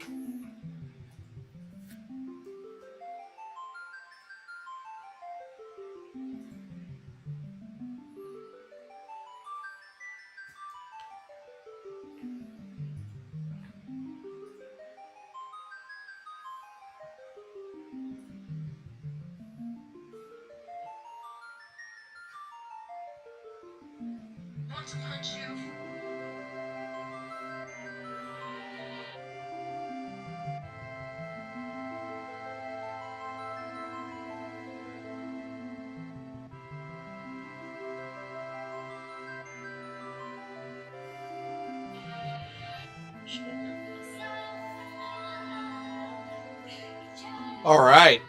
Want to punch you? All right.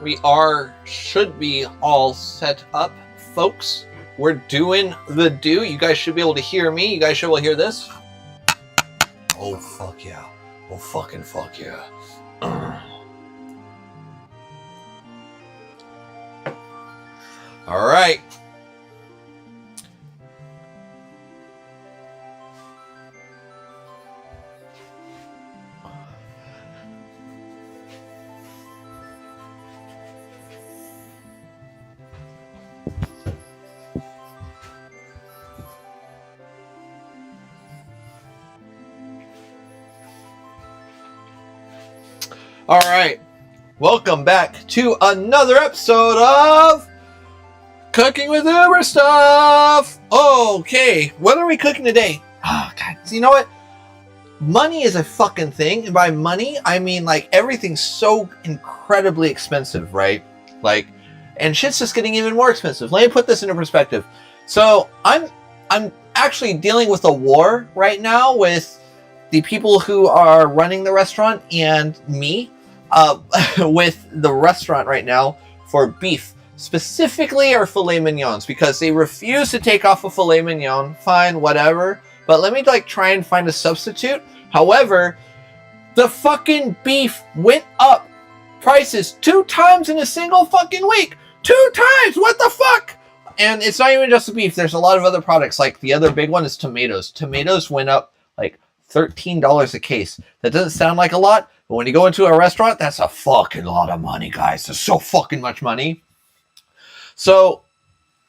We should be all set up, folks. We're doing the do. You guys should be able to hear me. You guys should be able to hear this. Oh, fuck yeah. Oh, fucking fuck yeah. All right. All right, welcome back to another episode of Cooking with Uber Stuff. Okay, what are we cooking today? Oh, God, so you know what? Money is a fucking thing, and by money, I mean like everything's so incredibly expensive, right? Like, and shit's just getting even more expensive. Let me put this into perspective. So I'm actually dealing with a war right now with the people who are running the restaurant and me. With the restaurant right now for beef, specifically our filet mignons, because they refuse to take off a filet mignon. Fine, whatever. But let me try and find a substitute. However, the fucking beef went up prices 2 times in a single fucking week. 2 times! What the fuck? And it's not even just the beef. There's a lot of other products. Like the other big one is tomatoes. Tomatoes went up like $13 a case. That doesn't sound like a lot, but when you go into a restaurant, that's a fucking lot of money, guys. There's so fucking much money. So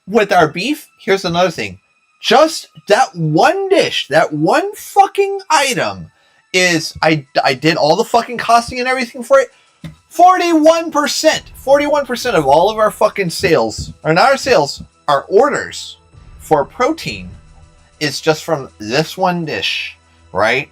with our beef, here's another thing. Just that one dish, that one fucking item is, I did all the fucking costing and everything for it. 41%. 41% of all of our fucking sales, or not our sales, our orders for protein is just from this one dish. Right?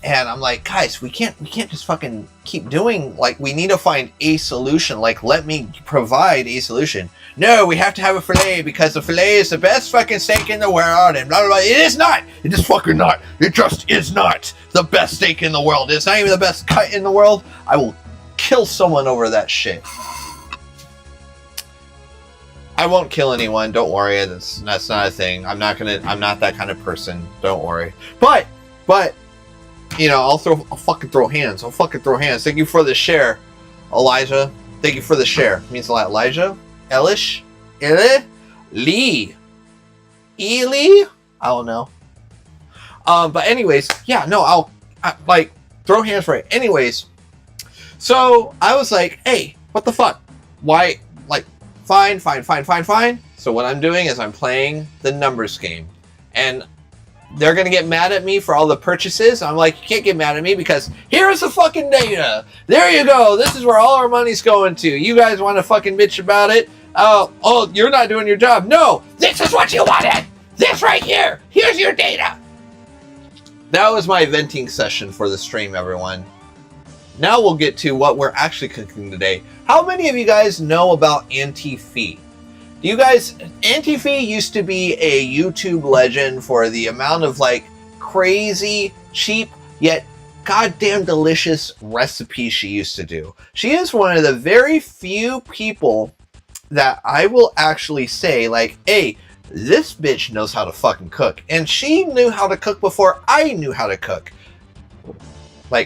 And I'm like, guys, we can't just fucking keep doing, like, we need to find a solution. Like, let me provide a solution. No, we have to have a filet because the filet is the best fucking steak in the world and blah, blah, blah. It is not. It is fucking not. It just is not the best steak in the world. It's not even the best cut in the world. I will kill someone over that shit. I won't kill anyone. Don't worry. That's not a thing. I'm not that kind of person. Don't worry. But, you know, I'll fucking throw hands. Thank you for the share, Elijah. Thank you for the share. It means a lot. Elijah? Elish? Lee? Ely? I don't know. But anyways, yeah, no, I'll throw hands for it. Anyways, so I was like, hey, what the fuck? Why? Fine. So what I'm doing is I'm playing the numbers game. And they're going to get mad at me for all the purchases. I'm like, you can't get mad at me because here's the fucking data. There you go. This is where all our money's going to. You guys want to fucking bitch about it? Oh, you're not doing your job. No, this is what you wanted. This right here. Here's your data. That was my venting session for the stream, everyone. Now we'll get to what we're actually cooking today. How many of you guys know about Auntie? Do you guys, Auntie used to be a YouTube legend for the amount of crazy, cheap, yet goddamn delicious recipes she used to do. She is one of the very few people that I will actually say hey, this bitch knows how to fucking cook. And she knew how to cook before I knew how to cook.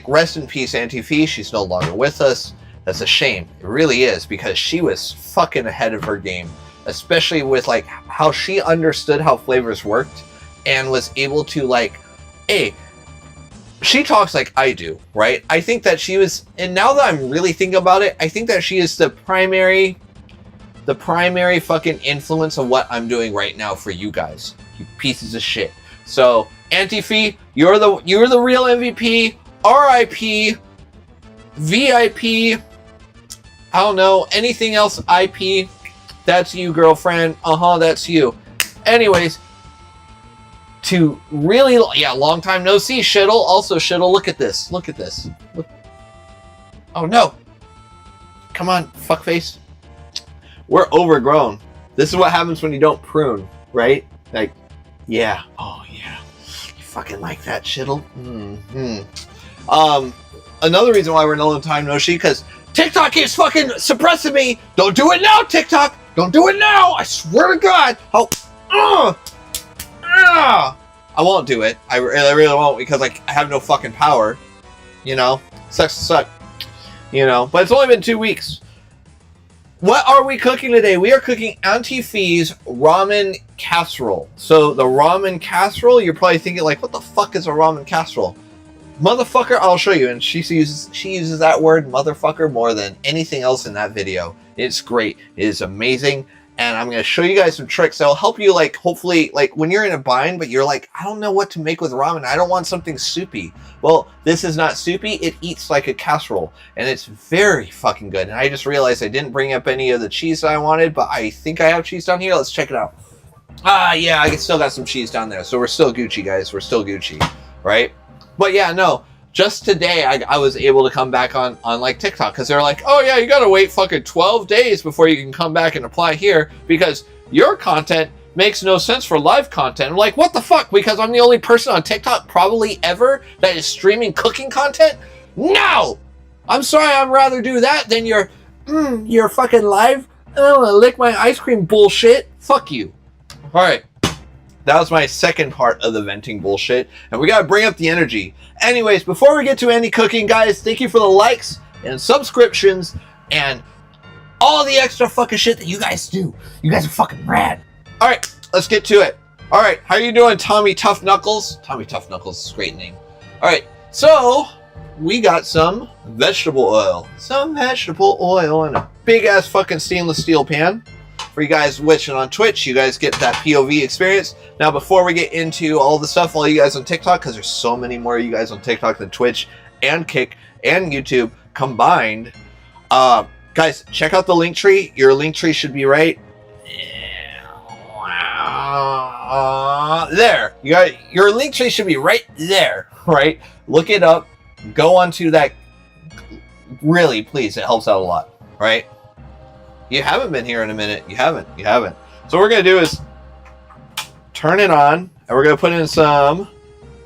Rest in peace, Auntie. She's no longer with us. That's a shame. It really is, because she was fucking ahead of her game. Especially with how she understood how flavors worked and was able to hey, she talks like I do, right? I think that she was, and now that I'm really thinking about it, I think that she is the primary fucking influence of what I'm doing right now for you guys, you pieces of shit. So, Auntie, you're the real MVP. RIP, VIP, I don't know, anything else IP, that's you, girlfriend. That's you. Anyways, to really, long time no see, Shiddle. Also, Shiddle, look at this. Look. Oh, no. Come on, fuckface. We're overgrown. This is what happens when you don't prune, right? Like, yeah. Oh, yeah. You fucking like that, Shiddle? Another reason why we're no time no see, because TikTok keeps fucking suppressing me. Don't do it now, TikTok. Don't do it now. I swear to God. I won't do it. I really won't, because like I have no fucking power. You know, sucks to suck. You know, but it's only been 2 weeks. What are we cooking today? We are cooking Auntie Fee's ramen casserole. So the ramen casserole, you're probably thinking like, what the fuck is a ramen casserole? Motherfucker, I'll show you. And she uses that word motherfucker more than anything else in that video. It's great. It is amazing. And I'm going to show you guys some tricks that'll help you, like, hopefully, like, when you're in a bind, but you're like, I don't know what to make with ramen. I don't want something soupy. Well, this is not soupy. It eats like a casserole. And it's very fucking good. And I just realized I didn't bring up any of the cheese that I wanted, but I think I have cheese down here. Let's check it out. Yeah, I still got some cheese down there. So we're still Gucci, guys. We're still Gucci, right? But yeah, no, just today I was able to come back on like TikTok, because they're like, oh yeah, you gotta wait fucking 12 days before you can come back and apply here because your content makes no sense for live content. I'm like, what the fuck? Because I'm the only person on TikTok probably ever that is streaming cooking content? No! I'm sorry, I'd rather do that than your fucking live, I wanna lick my ice cream bullshit. Fuck you. Alright. That was my second part of the venting bullshit. And we gotta bring up the energy. Anyways, before we get to any cooking, guys, thank you for the likes and subscriptions and all the extra fucking shit that you guys do. You guys are fucking rad. Alright, let's get to it. Alright, how you doing, Tommy Tough Knuckles? Tommy Tough Knuckles is a great name. Alright, so we got some vegetable oil. Some vegetable oil in a big ass fucking stainless steel pan. For you guys watching on Twitch, you guys get that POV experience. Now, before we get into all the stuff, all you guys on TikTok, because there's so many more of you guys on TikTok than Twitch and Kick and YouTube combined. Guys, check out the link tree. Your link tree should be right there. Your link tree should be right there, right? Look it up. Go onto that. Really, please, it helps out a lot, right? You haven't been here in a minute. You haven't. So what we're going to do is turn it on, and we're going to put in some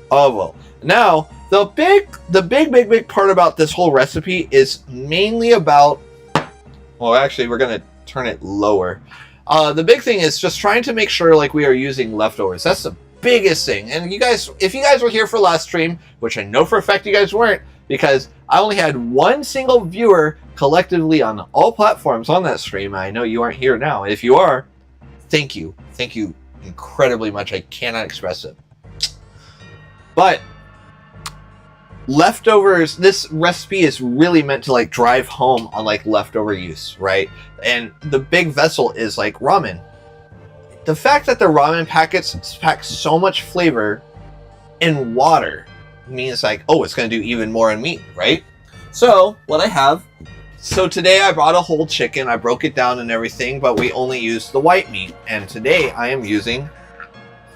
olive oil. Now, the big part about this whole recipe is mainly about, well, actually, we're going to turn it lower. The big thing is just trying to make sure like we are using leftovers. That's the biggest thing. And you guys, if you guys were here for last stream, which I know for a fact you guys weren't, because I only had one single viewer collectively on all platforms on that stream. I know you aren't here now. If you are, thank you. Thank you incredibly much. I cannot express it. But leftovers, this recipe is really meant to like drive home on like leftover use, right? And the big vessel is like ramen. The fact that the ramen packets pack so much flavor in water means like, oh, it's going to do even more in meat, right? So what I have, so today I brought a whole chicken. I broke it down and everything, but we only used the white meat. And today I am using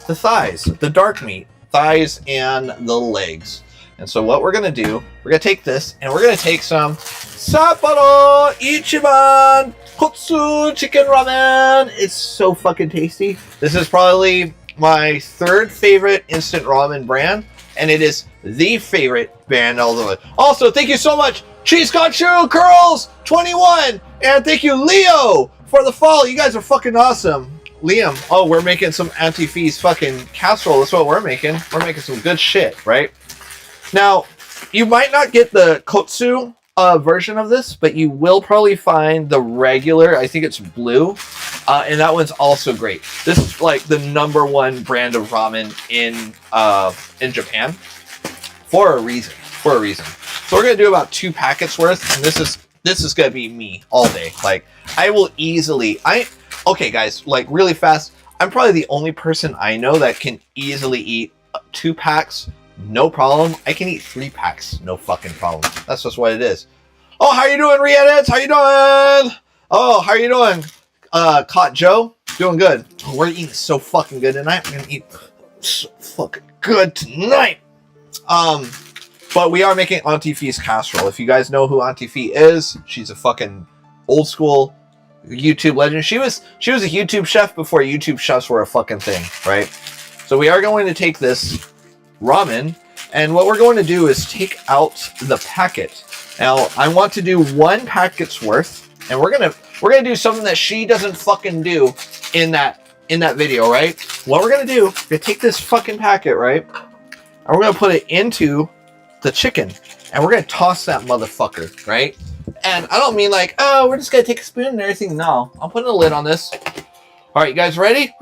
the thighs, the dark meat, thighs and the legs. And so what we're going to do, we're going to take this and we're going to take some Sapporo Ichiban Kotsu chicken ramen. It's so fucking tasty. This is probably my third favorite instant ramen brand, and it is the favorite band all the way. Also, thank you so much, Cheese Conchu Curls 21, and thank you, Leo, for the follow. You guys are fucking awesome. Liam, oh, we're making some Auntie Fee's fucking casserole. That's what we're making. We're making some good shit, right? Now, you might not get the kotsu version of this, but you will probably find the regular. I think it's blue, and that one's also great. This is like the #1 brand of ramen in Japan for a reason. For a reason. So we're gonna do about 2 packets worth, and this is gonna be me all day. Like I will easily. Okay, guys. Like really fast. I'm probably the only person I know that can easily eat 2 packs. No problem. I can eat 3 packs. No fucking problem. That's just what it is. Oh, how you doing, Re-edits? How you doing? Oh, how you doing? Caught Joe? Doing good. Oh, we're eating so fucking good tonight. We're gonna eat so fucking good tonight. But we are making Auntie Fee's casserole. If you guys know who Auntie Fee is, she's a fucking old school YouTube legend. She was a YouTube chef before YouTube chefs were a fucking thing, right? So we are going to take this ramen, and what we're going to do is take out the packet. Now I want to do 1 packet's worth, and we're gonna do something that she doesn't fucking do in that video, right? What we're gonna do, we're gonna take this fucking packet, right, and we're gonna put it into the chicken, and we're gonna toss that motherfucker, right? And I don't mean like, oh, we're just gonna take a spoon and everything. No, I'm putting a lid on this. All right, you guys ready?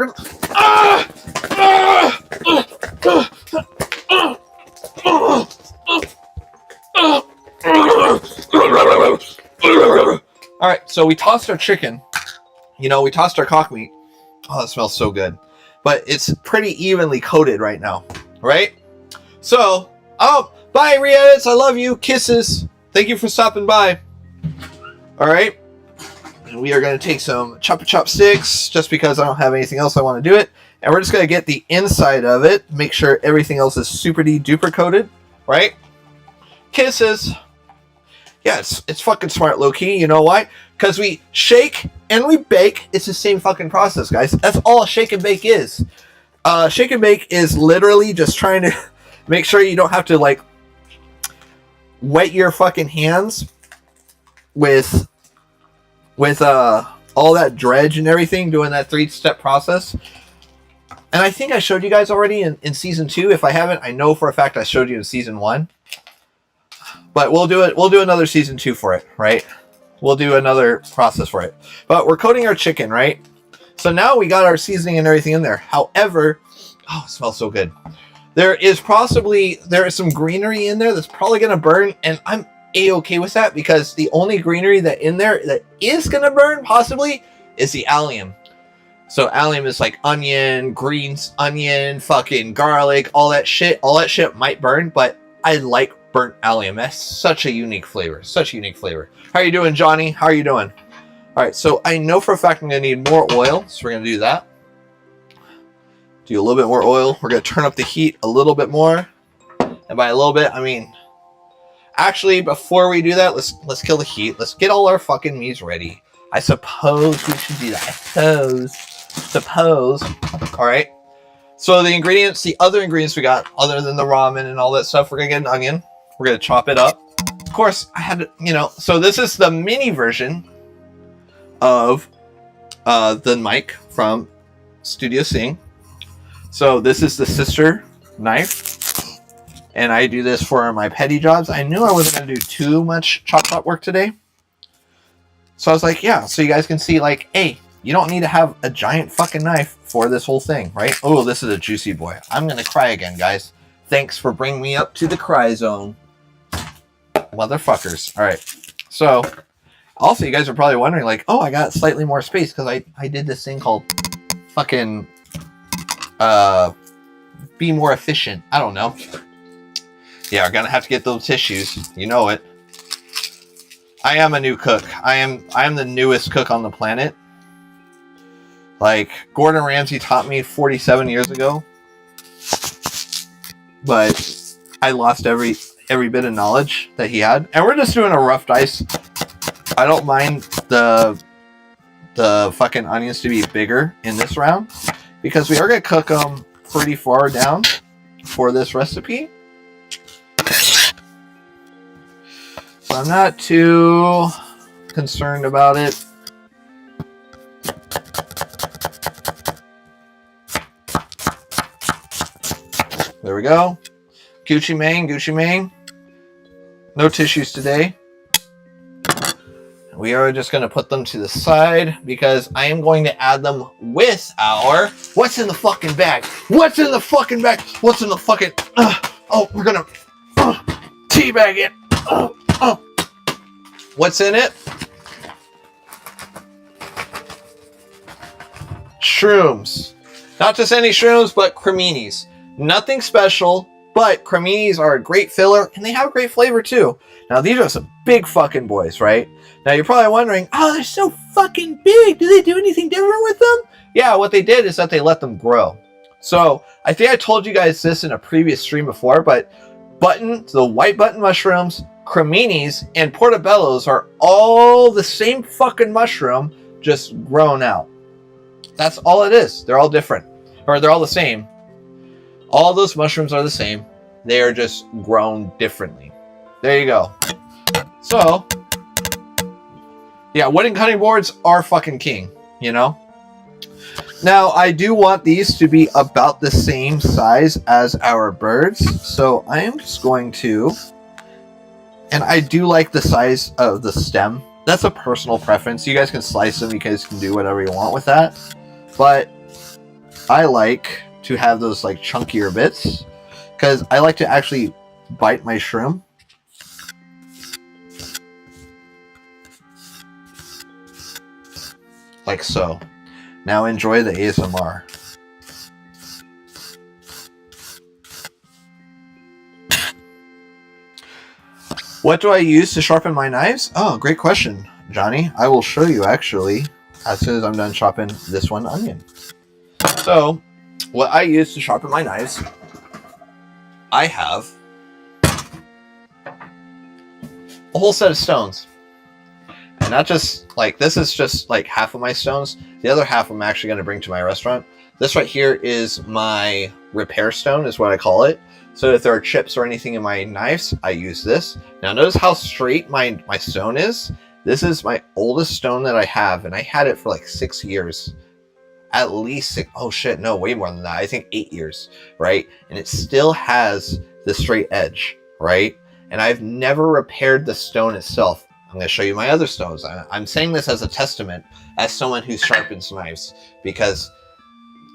All right, so we tossed our chicken. You know, we tossed our cock meat. Oh, that smells so good. But it's pretty evenly coated right now, right? So, oh, bye, Re-edits. I love you. Kisses. Thank you for stopping by. All right. And we are going to take some chopsticks just because I don't have anything else I want to do it. And we're just going to get the inside of it. Make sure everything else is super duper coated, right? Kisses. Yeah, it's fucking smart, low-key. You know why? Because we shake and we bake. It's the same fucking process, guys. That's all a shake and bake is. Shake and bake is literally just trying to make sure you don't have to, like, wet your fucking hands with all that dredge and everything, doing that 3-step process. And I think I showed you guys already in season 2. If I haven't, I know for a fact I showed you in season 1. But we'll do it. We'll do another season 2 for it, right? We'll do another process for it. But we're coating our chicken, right? So now we got our seasoning and everything in there. However, oh, it smells so good. There is some greenery in there that's probably gonna burn, and I'm a-okay with that because the only greenery that in there that is gonna burn possibly is the allium. So allium is like onion, greens, onion, fucking garlic, all that shit. All that shit might burn, but I like burnt allium. That's such a unique flavor. Such a unique flavor. How you doing, Johnny? How are you doing? All right, so I know for a fact I'm gonna need more oil, so we're gonna do that. Do a little bit more oil. We're gonna turn up the heat a little bit more, and by a little bit, I mean, actually, before we do that, let's kill the heat. Let's get all our fucking meats ready. I suppose we should do that. Suppose. All right. So the ingredients, the other ingredients we got, other than the ramen and all that stuff, we're gonna get an onion. We're gonna chop it up. Of course, I had to, you know. So this is the mini version of the mic from Studio Sing. So this is the sister knife, and I do this for my petty jobs. I knew I wasn't gonna do too much chop work today, so I was like, yeah. So you guys can see, like, hey, you don't need to have a giant fucking knife for this whole thing, right? Oh, this is a juicy boy. I'm gonna cry again, guys. Thanks for bringing me up to the cry zone, motherfuckers. All right. So also, you guys are probably wondering, like, oh, I got slightly more space because I did this thing called fucking be more efficient. I don't know. Yeah, we're gonna have to get those tissues. You know it. I am a new cook. I am the newest cook on the planet. Like, Gordon Ramsay taught me 47 years ago, but I lost every bit of knowledge that he had. And we're just doing a rough dice. I don't mind the fucking onions to be bigger in this round, because we are gonna cook them pretty far down for this recipe. So I'm not too concerned about it. There we go. Gucci Mane. No tissues today. we are just going to put them to the side because I am going to add them with our... What's in the fucking bag? What's in the fucking bag? What's in the fucking... we're going to teabag it. What's in it? Shrooms. Not just any shrooms, but creminis. Nothing special, but creminis are a great filler, and they have a great flavor too. Now, these are some big fucking boys, right? Now, you're probably wondering, oh, they're so fucking big. Do they do anything different with them? Yeah, what they did is that they let them grow. So, I think I told you guys this in a previous stream before, but the white button mushrooms, creminis, and portobellos are all the same fucking mushroom, just grown out. That's all it is. They're all different. Or they're all the same. All those mushrooms are the same. They are just grown differently. There you go. So, yeah, wooden cutting boards are fucking king, you know? Now, I do want these to be about the same size as our birds. So, I am just going to... And I do like the size of the stem. That's a personal preference. You guys can slice them. You guys can do whatever you want with that. But I like to have those like chunkier bits because I like to actually bite my shroom. Like so. Now enjoy the ASMR. What do I use to sharpen my knives? Oh, great question, Johnny. I will show you actually as soon as I'm done chopping this one onion. So, what I use to sharpen my knives, I have a whole set of stones. And not just, like, this is just, like, half of my stones. The other half I'm actually going to bring to my restaurant. This right here is my repair stone, is what I call it. So if there are chips or anything in my knives, I use this. Now notice how straight my stone is. This is my oldest stone that I have, and I had it for like 6 years. At least 6, oh shit, no, way more than that. I think 8 years, right? And it still has the straight edge, right? And I've never repaired the stone itself. I'm going to show you my other stones. I'm saying this as a testament as someone who sharpens knives, because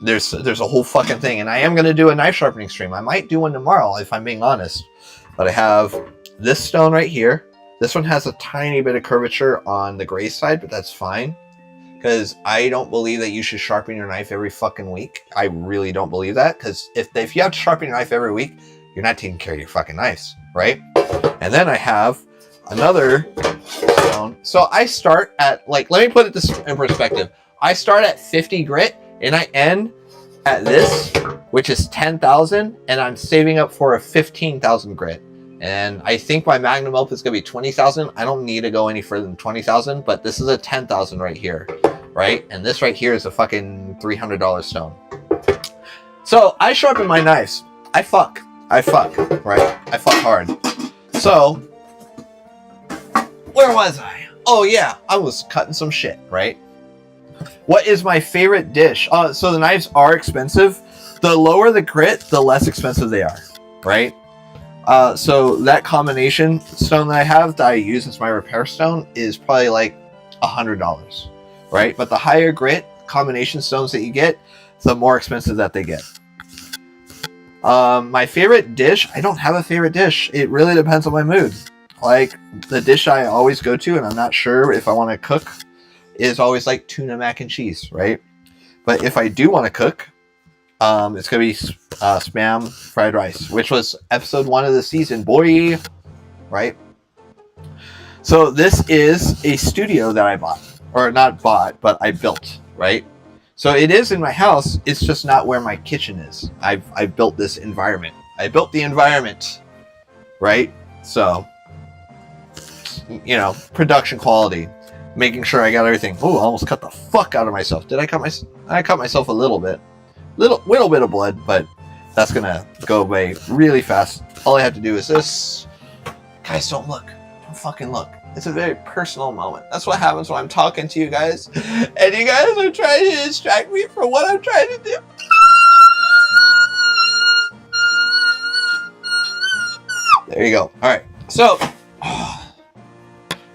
there's a whole fucking thing. And I am going to do a knife sharpening stream. I might do one tomorrow if I'm being honest. But I have this stone right here. This one has a tiny bit of curvature on the gray side, but that's fine. Because I don't believe that you should sharpen your knife every fucking week. I really don't believe that. Because if you have to sharpen your knife every week, you're not taking care of your fucking knives, right? And then I have another stone. So I start at, like, let me put it this in perspective. I start at 50 grit and I end at this, which is 10,000, and I'm saving up for a 15,000 grit. And I think my magnum opus is going to be 20,000. I don't need to go any further than 20,000, but this is a 10,000 right here, right? And this right here is a fucking $300 stone. So I sharpen my knives. I fuck, right? I fuck hard. So, where was I? Oh yeah, I was cutting some shit, right? What is my favorite dish? So the knives are expensive. The lower the grit, the less expensive they are, right? So that combination stone that I have that I use as my repair stone is probably like $100, right? But the higher grit combination stones that you get, the more expensive that they get. My favorite dish, I don't have a favorite dish. It really depends on my mood. Like, the dish I always go to, and I'm not sure if I want to cook, is always like tuna mac and cheese, right? But if I do want to cook, it's going to be Spam fried rice, which was episode 1 of the season, boy, right? So this is a studio that I bought, or not bought, but I built, right? So it is in my house. It's just not where my kitchen is. I've built this environment. I built the environment, right? So, you know, production quality, making sure I got everything. Oh, I almost cut the fuck out of myself. Did I cut myself? I cut myself a little bit. Little bit of blood, but that's gonna go away really fast. All I have to do is this. Guys, don't look. Don't fucking look. It's a very personal moment. That's what happens when I'm talking to you guys, and you guys are trying to distract me from what I'm trying to do. There you go. All right. So,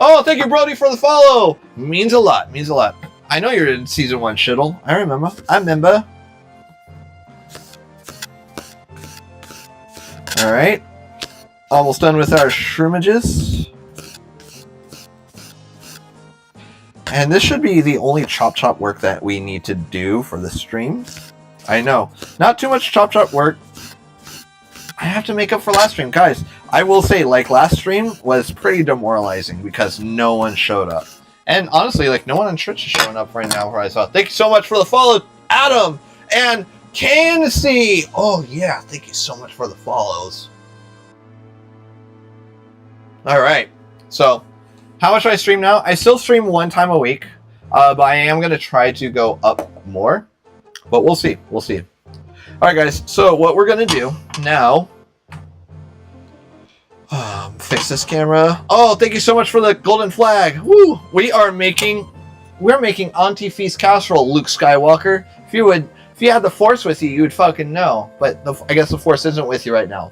Oh, thank you, Brody, for the follow. Means a lot. Means a lot. I know you're in season 1, Shittle. I remember. All right. Almost done with our shroomages. And this should be the only chop work that we need to do for the stream. I know. Not too much chop work. I have to make up for last stream. Guys, I will say, like, last stream was pretty demoralizing because no one showed up. And honestly, like, no one on Twitch is showing up right now where I saw. Thank you so much for the follow, Adam and Candacy. Oh, yeah. Thank you so much for the follows. All right. So, how much do I stream now? I still stream 1 time a week, but I am going to try to go up more. But we'll see. We'll see. All right, guys. So what we're going to do now... fix this camera. Oh, thank you so much for the golden flag. Woo! We're making Auntie Feast Casserole, Luke Skywalker. If you had the Force with you, you would fucking know. But I guess the Force isn't with you right now.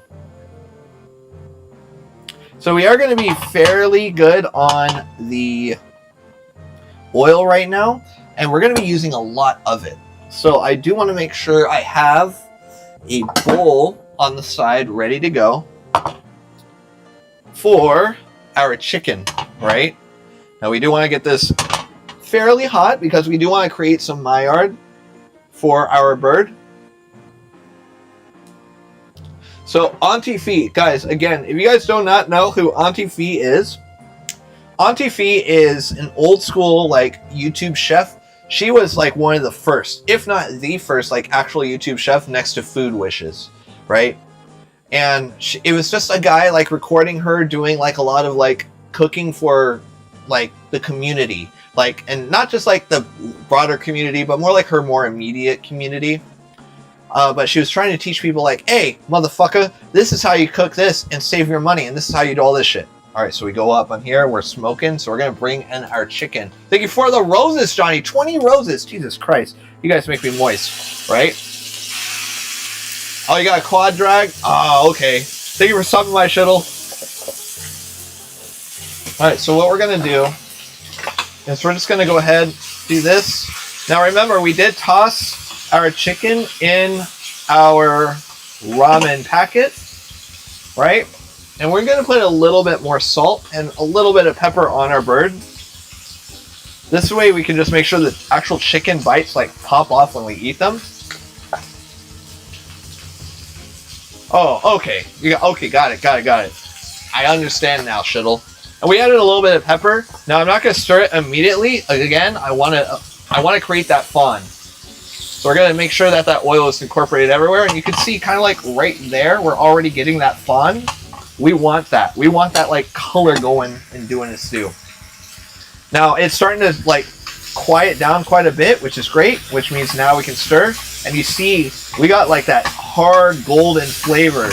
So we are going to be fairly good on the oil right now, and we're going to be using a lot of it. So I do want to make sure I have a bowl on the side ready to go for our chicken, right? Now we do want to get this fairly hot because we do want to create some Maillard for our bird. So Auntie Fee, guys, again, if you guys do not know who Auntie Fee is an old school, like, YouTube chef. She was like one of the first, if not the first, like, actual YouTube chef next to Food Wishes, right? And it was just a guy, like, recording her doing, like, a lot of, like, cooking for, like, the community, like, and not just, like, the broader community, but more like her more immediate community. But she was trying to teach people, like, hey, motherfucker, this is how you cook this and save your money, and this is how you do all this shit. All right, so we go up on here. We're smoking, so we're going to bring in our chicken. Thank you for the roses, Johnny. 20 roses. Jesus Christ. You guys make me moist, right? Oh, you got a quad drag? Oh, okay. Thank you for subbing my shuttle. All right, so what we're going to do is we're just going to go ahead, do this. Now, remember, we did toss our chicken in our ramen packet, right? And we're going to put a little bit more salt and a little bit of pepper on our bird. This way we can just make sure the actual chicken bites, like, pop off when we eat them. Oh, okay. Okay, got it. I understand now, Shittle. And we added a little bit of pepper. Now I'm not going to stir it immediately. Again, I want to create that fond. So we're going to make sure that that oil is incorporated everywhere. And you can see kind of like right there, we're already getting that fond. We want that. We want that, like, color going and doing this stew. Now it's starting to, like, quiet down quite a bit, which is great, which means now we can stir. And you see, we got, like, that hard golden flavor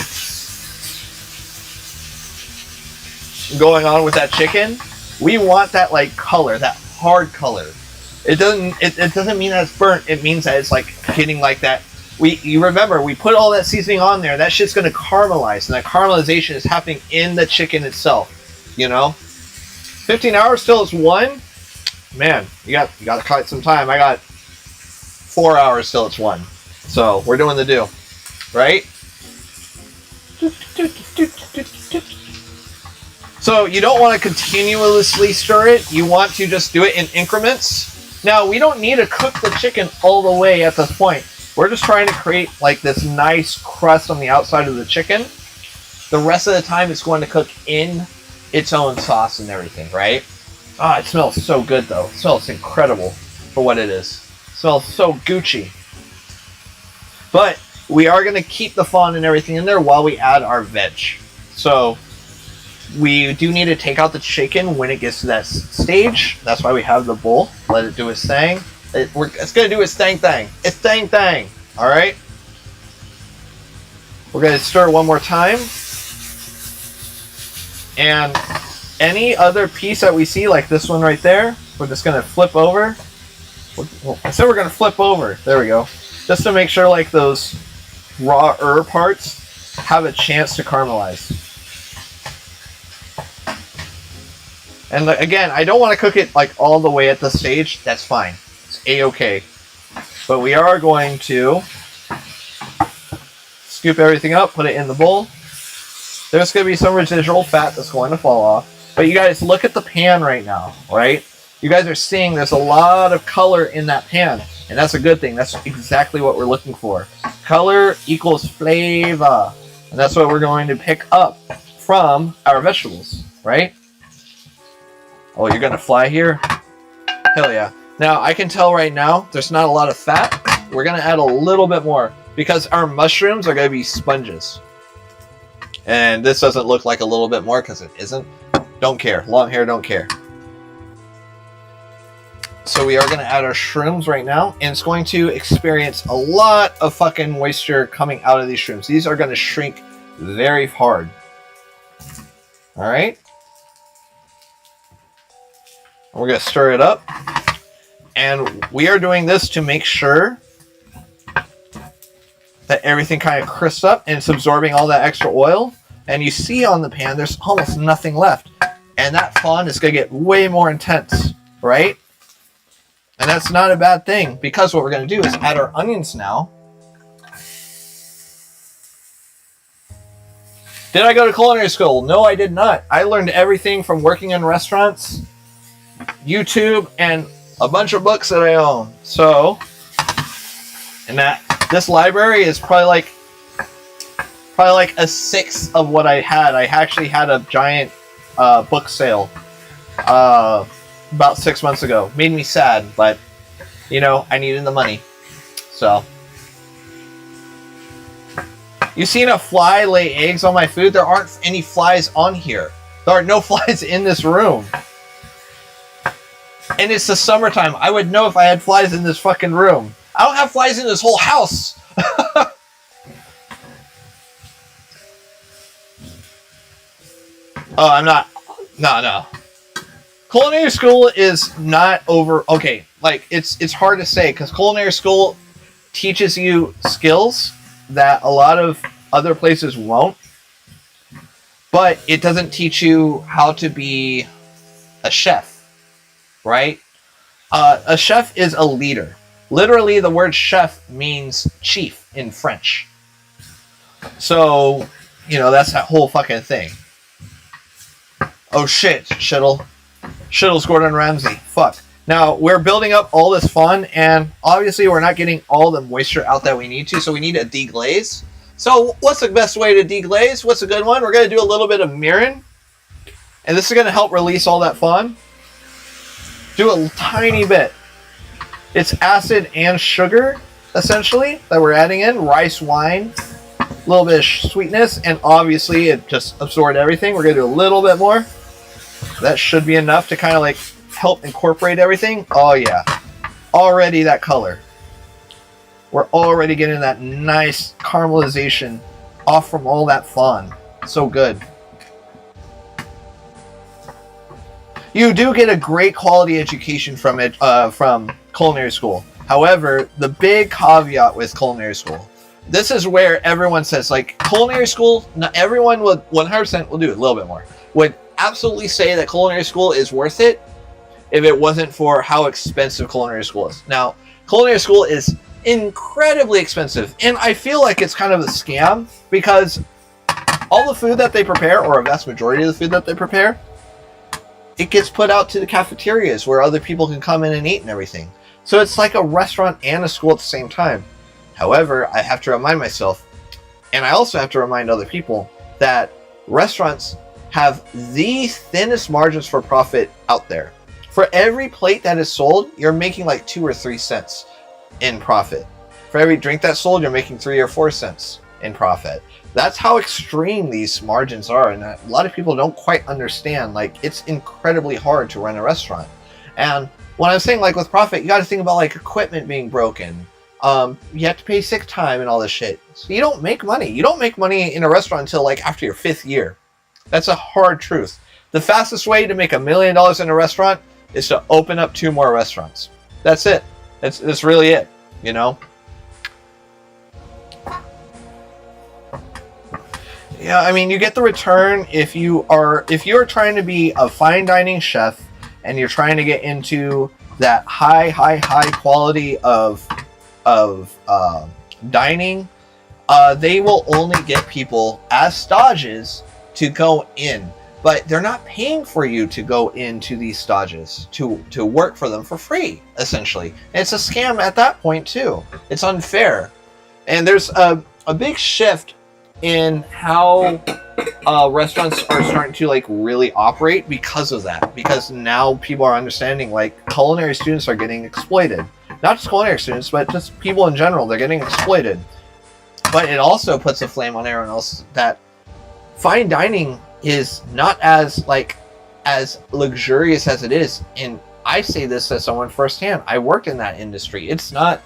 going on with that chicken. We want that, like, color, that hard color. It doesn't mean that it's burnt. It means that it's, like, getting like that. You remember, we put all that seasoning on there. That shit's going to caramelize, and that caramelization is happening in the chicken itself, you know? 15 hours till it's 1? Man, you got to cut some time. I got 4 hours till it's 1. So, we're doing the do, right? So, you don't want to continuously stir it. You want to just do it in increments. Now, we don't need to cook the chicken all the way at this point. We're just trying to create, like, this nice crust on the outside of the chicken. The rest of the time, it's going to cook in its own sauce and everything, right? Ah, it smells so good, though. It smells incredible for what it is. It smells so Gucci. But we are going to keep the fond and everything in there while we add our veg. So we do need to take out the chicken when it gets to that stage. That's why we have the bowl. Let it do its thing. It's going to do its thing. It's thing. All right? We're going to stir one more time. And any other piece that we see, like this one right there, we're just going to flip over. I said we're going to flip over. There we go. Just to make sure, like, those raw herb parts have a chance to caramelize. And again, I don't want to cook it like all the way at the stage. That's fine. It's a-okay. But we are going to scoop everything up, put it in the bowl. There's going to be some residual fat that's going to fall off. But you guys, look at the pan right now, right? You guys are seeing there's a lot of color in that pan. And that's a good thing. That's exactly what we're looking for. Color equals flavor. And that's what we're going to pick up from our vegetables, right? Oh, you're going to fly here? Hell yeah. Now, I can tell right now there's not a lot of fat. We're going to add a little bit more because our mushrooms are going to be sponges. And this doesn't look like a little bit more because it isn't. Don't care. Long hair, don't care. So we are going to add our shrooms right now. And it's going to experience a lot of fucking moisture coming out of these shrooms. These are going to shrink very hard. All right. We're going to stir it up. And we are doing this to make sure that everything kind of crisps up and it's absorbing all that extra oil. And you see on the pan, there's almost nothing left. And that fond is going to get way more intense, right? And that's not a bad thing because what we're going to do is add our onions now. Did I go to culinary school? No, I did not. I learned everything from working in restaurants, YouTube, and a bunch of books that I own. So, and that this library is probably like a sixth of what I had. I actually had a giant book sale about 6 months ago. Made me sad, but you know, I needed the money. So, you seen a fly lay eggs on my food? There aren't any flies on here. There are no flies in this room. And it's the summertime. I would know if I had flies in this fucking room. I don't have flies in this whole house. Oh, I'm not. No. Culinary school is not over. Okay, like it's hard to say because culinary school teaches you skills that a lot of other places won't. But it doesn't teach you how to be a chef. Right? A chef is a leader. Literally, the word chef means chief in French. So, you know, that's that whole fucking thing. Oh shit, Shittle's Gordon Ramsay. Fuck. Now, we're building up all this fun, and obviously we're not getting all the moisture out that we need to, so we need to deglaze. So, what's the best way to deglaze? What's a good one? We're going to do a little bit of mirin, and this is going to help release all that fun. Do a tiny bit. It's acid and sugar, essentially, that we're adding in. Rice wine, a little bit of sweetness, and obviously it just absorbed everything. We're going to do a little bit more. That should be enough to kind of like help incorporate everything. Oh yeah. Already that color. We're already getting that nice caramelization off from all that fond. So good. You do get a great quality education from it, from culinary school. However, the big caveat with culinary school, this is where everyone says, like, culinary school, not everyone would 100% will do it a little bit more. Would absolutely say that culinary school is worth it if it wasn't for how expensive culinary school is. Now, culinary school is incredibly expensive, and I feel like it's kind of a scam because all the food that they prepare, or a vast majority of the food that they prepare, it gets put out to the cafeterias where other people can come in and eat and everything. So it's like a restaurant and a school at the same time. However, I have to remind myself, and I also have to remind other people, that restaurants have the thinnest margins for profit out there. For every plate that is sold, you're making like 2 or 3 cents in profit. For every drink that's sold, you're making 3 or 4 cents in profit. That's how extreme these margins are, and a lot of people don't quite understand. Like, it's incredibly hard to run a restaurant. And when I'm saying like with profit, you got to think about like equipment being broken. You have to pay sick time and all this shit. So you don't make money. You don't make money in a restaurant until like after your 5th year. That's a hard truth. The fastest way to make $1 million in a restaurant is to open up 2 more restaurants. That's it. That's really it, you know? Yeah, I mean, you get the return if you are trying to be a fine dining chef and you're trying to get into that high quality of dining. They will only get people as stages to go in, but they're not paying for you to go into these stages to work for them for free. Essentially, and it's a scam at that point too. It's unfair, and there's a big shift in how restaurants are starting to like really operate because of that. Because now people are understanding like culinary students are getting exploited. Not just culinary students, but just people in general. They're getting exploited. But it also puts a flame on everyone else that fine dining is not as luxurious as it is. And I say this as someone firsthand. I worked in that industry. It's not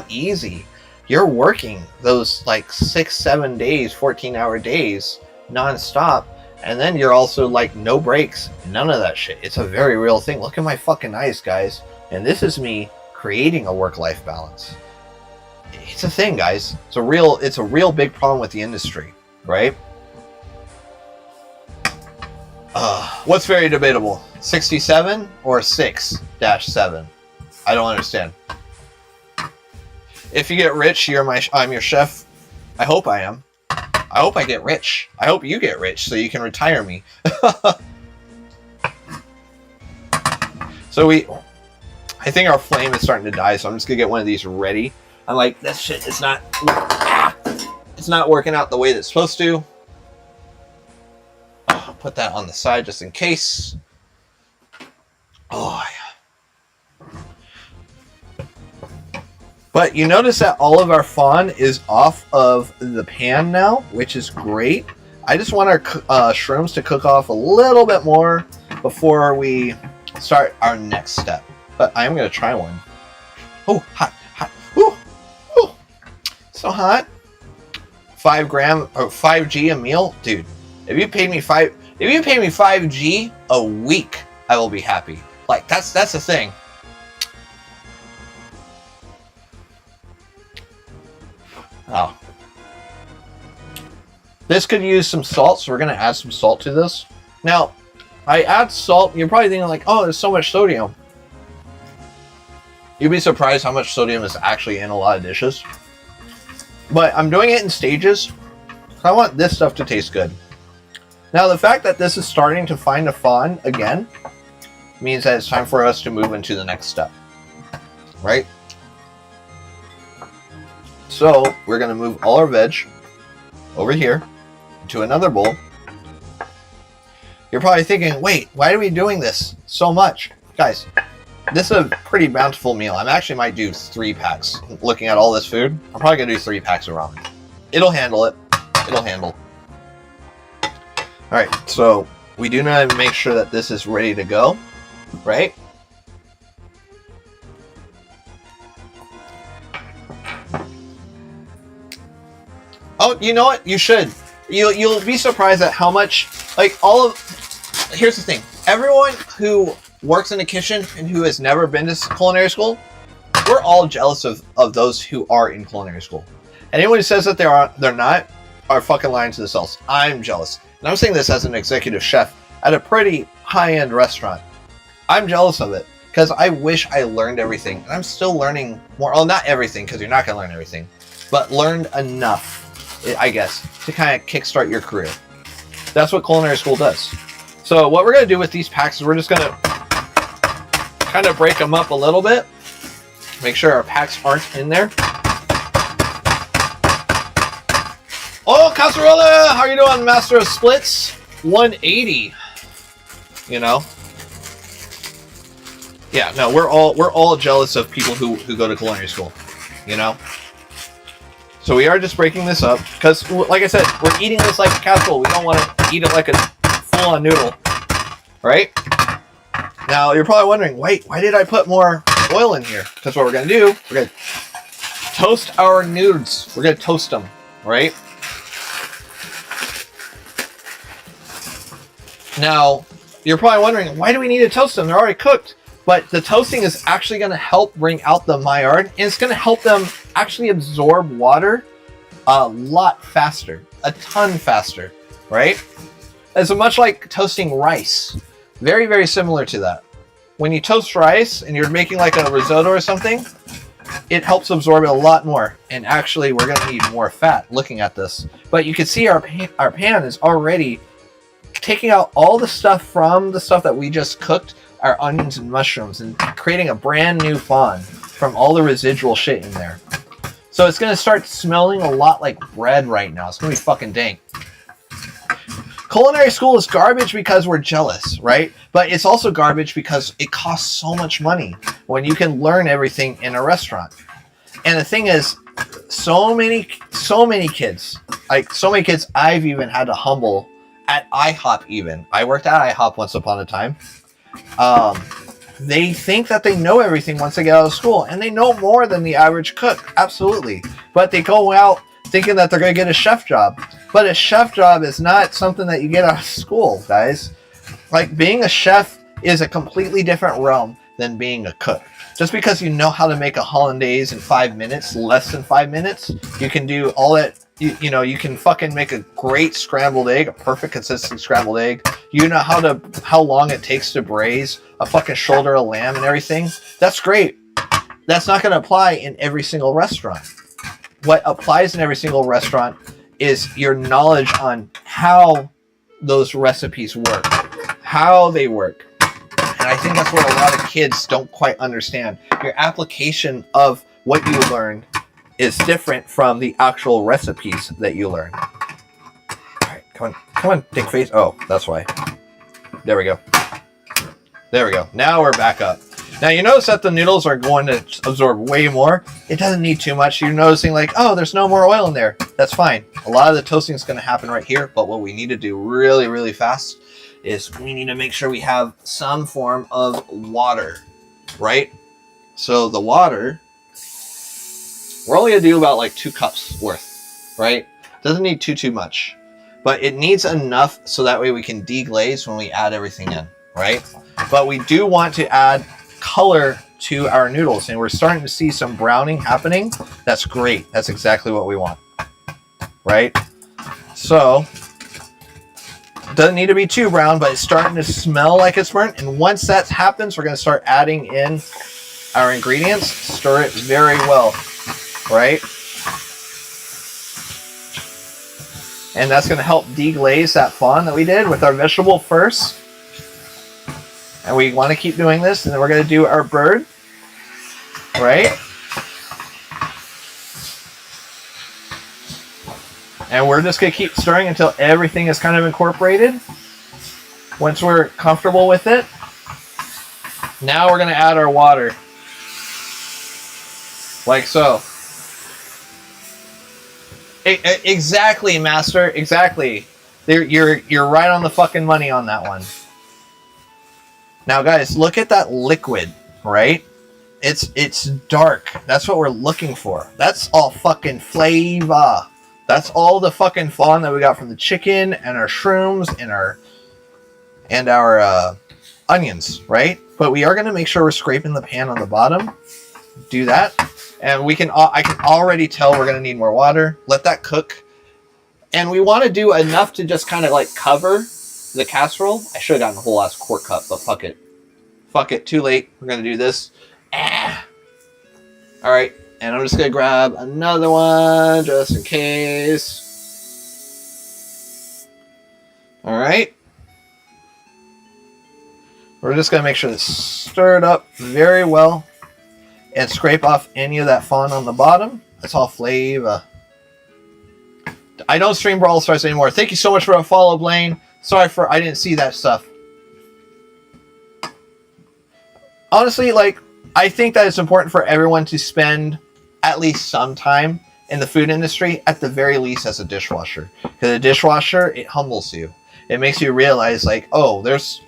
easy. You're working those like 6-7 days, 14-hour days nonstop, and then you're also like no breaks, none of that shit. It's a very real thing. Look at my fucking eyes, guys. And this is me creating a work-life balance. It's a thing, guys. It's a real big problem with the industry, right? What's very debatable? 67 or 6-7? I don't understand. If you get rich, I'm your chef. I hope I am. I hope I get rich. I hope you get rich so you can retire me. So I think our flame is starting to die, so I'm just gonna get one of these ready. I'm like, this shit is not, it's not working out the way that it's supposed to. I'll put that on the side just in case. Oh, yeah. But you notice that all of our fond is off of the pan now, which is great. I just want our shrooms to cook off a little bit more before we start our next step. But I am going to try one. Oh, hot. Ooh, ooh. So hot. 5 gram or 5G a meal, dude. If you paid me 5G a week, I will be happy. Like that's the thing. Oh. This could use some salt, so we're going to add some salt to this. Now, I add salt, you're probably thinking like, oh, there's so much sodium. You'd be surprised how much sodium is actually in a lot of dishes. But I'm doing it in stages, because I want this stuff to taste good. Now, the fact that this is starting to find a fond again means that it's time for us to move into the next step. Right? So, we're going to move all our veg over here into another bowl. You're probably thinking, wait, why are we doing this so much? Guys, this is a pretty bountiful meal. I actually might do 3 packs. Looking at all this food, I'm probably going to do 3 packs of ramen. It'll handle it. It'll handle. Alright, so we do need to make sure that this is ready to go, right? Oh, you know what? You should. You'll be surprised at how much, like, here's the thing. Everyone who works in the kitchen and who has never been to culinary school, we're all jealous of those who are in culinary school. And anyone who says that they're not are fucking lying to themselves. I'm jealous. And I'm saying this as an executive chef at a pretty high-end restaurant. I'm jealous of it because I wish I learned everything. And I'm still learning more. Well, not everything, because you're not going to learn everything. But learned enough, I guess, to kind of kickstart your career. That's what culinary school does. So what we're going to do with these packs is we're just going to kind of break them up a little bit. Make sure our packs aren't in there. Oh, Casserole! How are you doing, Master of Splits? 180. You know? Yeah, no, we're all jealous of people who go to culinary school. You know? So we are just breaking this up because, like I said, we're eating this like a casserole. We don't want to eat it like a full-on noodle, right? Now you're probably wondering, wait, why did I put more oil in here? Because what we're gonna do, we're gonna toast our nudes. We're gonna toast them, right? Now you're probably wondering, why do we need to toast them? They're already cooked. But the toasting is actually going to help bring out the Maillard, and it's going to help them actually absorb water a lot faster. a ton faster, right? It's much like toasting rice. Very, very similar to that. When you toast rice and you're making like a risotto or something, it helps absorb it a lot more. And actually, we're going to need more fat looking at this. But you can see our pan is already taking out all the stuff from the stuff that we just cooked, our onions and mushrooms, and creating a brand new fond from all the residual shit in there. So it's going to start smelling a lot like bread right now. It's going to be fucking dank. Culinary school is garbage because we're jealous, right? But it's also garbage because it costs so much money when you can learn everything in a restaurant. And the thing is, so many kids, like so many kids I've even had to humble at IHOP even. I worked at IHOP once upon a time. They think that they know everything once they get out of school, and they know more than the average cook, absolutely. But they go out thinking that they're going to get a chef job. But a chef job is not something that you get out of school, guys. Like, being a chef is a completely different realm than being a cook. Just because you know how to make a hollandaise in 5 minutes, less than 5 minutes, you can do all that. You know, you can fucking make a great scrambled egg, a perfect consistent scrambled egg. You know how long it takes to braise a fucking shoulder of lamb and everything. That's great. That's not going to apply in every single restaurant. What applies in every single restaurant is your knowledge on how those recipes work, how they work. And I think that's what a lot of kids don't quite understand. Your application of what you learned is different from the actual recipes that you learn. All right, come on, dick face. Oh, that's why. There we go. There we go. Now we're back up. Now you notice that the noodles are going to absorb way more. It doesn't need too much. You're noticing like, oh, there's no more oil in there. That's fine. A lot of the toasting is going to happen right here. But what we need to do really, really fast is we need to make sure we have some form of water, right? So the water, we're only going to do about like 2 cups worth, right? Doesn't need too much. But it needs enough so that way we can deglaze when we add everything in, right? But we do want to add color to our noodles, and we're starting to see some browning happening. That's great. That's exactly what we want, right? So it doesn't need to be too brown, but it's starting to smell like it's burnt. And once that happens, we're going to start adding in our ingredients. Stir it very well, right? And that's going to help deglaze that fond that we did with our vegetable first. And we want to keep doing this, and then we're going to do our bird, right? And we're just going to keep stirring until everything is kind of incorporated. Once we're comfortable with it, now we're going to add our water. Like so. Exactly, Master. Exactly. You're right on the fucking money on that one. Now, guys, look at that liquid, right? It's dark. That's what we're looking for. That's all fucking flavor. That's all the fucking fond that we got from the chicken and our shrooms and our onions, right? But we are going to make sure we're scraping the pan on the bottom. Do that. And I can already tell we're going to need more water. Let that cook. And we want to do enough to just kind of like cover the casserole. I should have gotten a whole ass quart cup, but fuck it. Fuck it. Too late. We're going to do this. All right. And I'm just going to grab another one just in case. All right. We're just going to make sure it's stirred up very well and scrape off any of that fond on the bottom. That's all flavor. I don't stream Brawl Stars anymore. Thank you so much for a follow, Blaine. Sorry for I didn't see that stuff. Honestly, like, I think that it's important for everyone to spend at least some time in the food industry, at the very least as a dishwasher. Because a dishwasher, it humbles you. It makes you realize, like, oh, there's